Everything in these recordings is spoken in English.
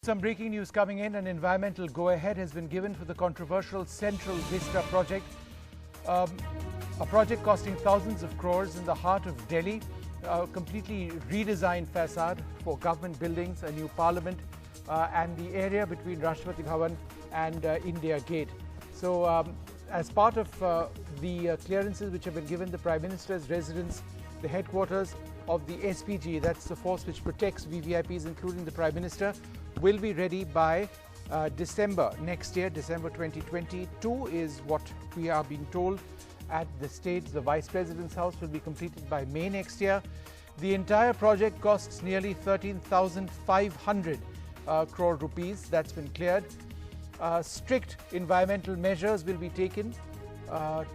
Some breaking news coming in. An environmental go-ahead has been given for the controversial Central Vista project, a project costing thousands of crores in the heart of Delhi, a completely redesigned facade for government buildings, a new parliament, and the area between Rashtrapati Bhavan and India Gate. So, as part of the clearances which have been given, the Prime Minister's residence, the headquarters of the SPG, that's the force which protects VVIPs, including the Prime Minister, will be ready by December next year. December 2022 is what we are being told. At the stage, the Vice President's house will be completed by May next year. The entire project costs nearly 13,500 crore rupees. That's been cleared. Strict environmental measures will be taken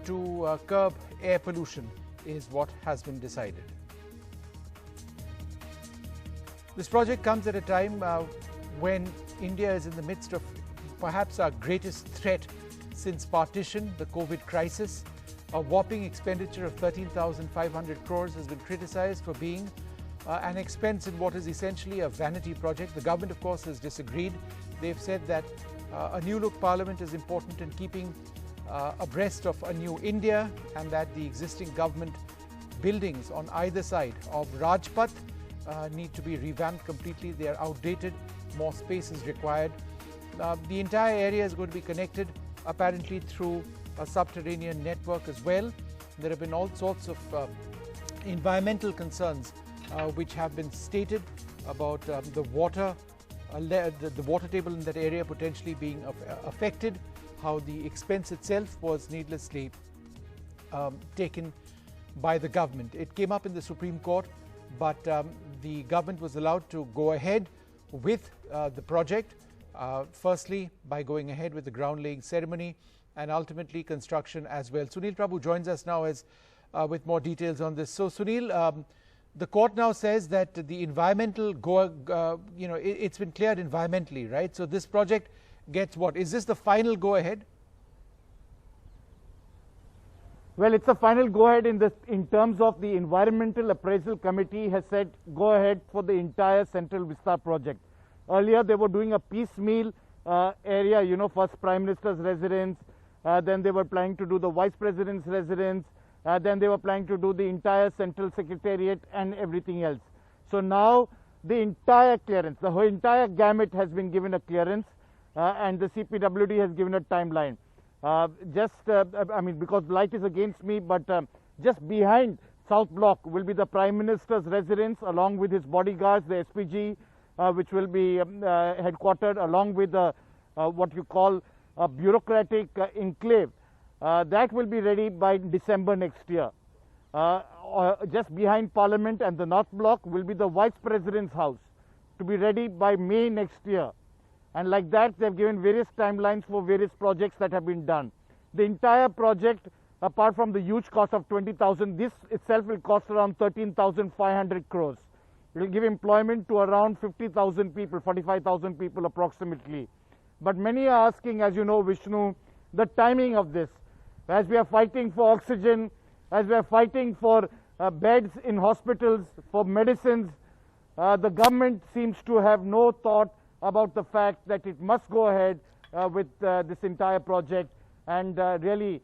to curb air pollution is what has been decided. This project comes at a time when India is in the midst of perhaps our greatest threat since partition, the COVID crisis. A whopping expenditure of 13,500 crores has been criticized for being an expense in what is essentially a vanity project. The government, of course, has disagreed. They've said that a new look parliament is important in keeping abreast of a new India, and that the existing government buildings on either side of Rajpath need to be revamped completely. They are outdated. More space is required. The entire area is going to be connected apparently through a subterranean network as well. There have been all sorts of environmental concerns which have been stated about the water table in that area potentially being affected, how the expense itself was needlessly taken by the government. It came up in the Supreme Court, but the government was allowed to go ahead with the project, firstly by going ahead with the ground laying ceremony and ultimately construction as well. Sunil Prabhu joins us now with more details on this. So Sunil, the court now says that the environmental it's been cleared environmentally, right? So this project gets what? Is this the final go ahead? Well, it's a final go-ahead in terms of the Environmental Appraisal Committee has said go ahead for the entire Central Vista project. Earlier, they were doing a piecemeal area, first Prime Minister's residence, then they were planning to do the Vice President's residence, then they were planning to do the entire Central Secretariat and everything else. So now the entire clearance, the whole entire gamut has been given a clearance, and the CPWD has given a timeline. Because light is against me, but just behind South Block will be the Prime Minister's residence along with his bodyguards, the SPG, which will be headquartered along with what you call a bureaucratic enclave. That will be ready by December next year. Just behind Parliament and the North Block will be the Vice President's house to be ready by May next year. And like that, they've given various timelines for various projects that have been done. The entire project, apart from the huge cost of 20,000, this itself will cost around 13,500 crores. It will give employment to around 50,000 people, 45,000 people approximately. But many are asking, as you know, Vishnu, the timing of this. As we are fighting for oxygen, as we are fighting for beds in hospitals, for medicines, the government seems to have no thought about the fact that it must go ahead with this entire project, and really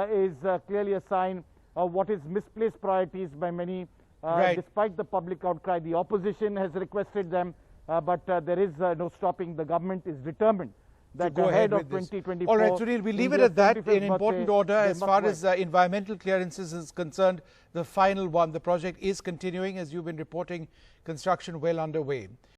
is clearly a sign of what is misplaced priorities by many, right. Despite the public outcry. The opposition has requested them, but there is no stopping. The government is determined that go ahead of this. 2024. All right, Sunil, we leave it at that. In important order, as far as environmental clearances is concerned, the final one, the project is continuing, as you've been reporting, construction well underway.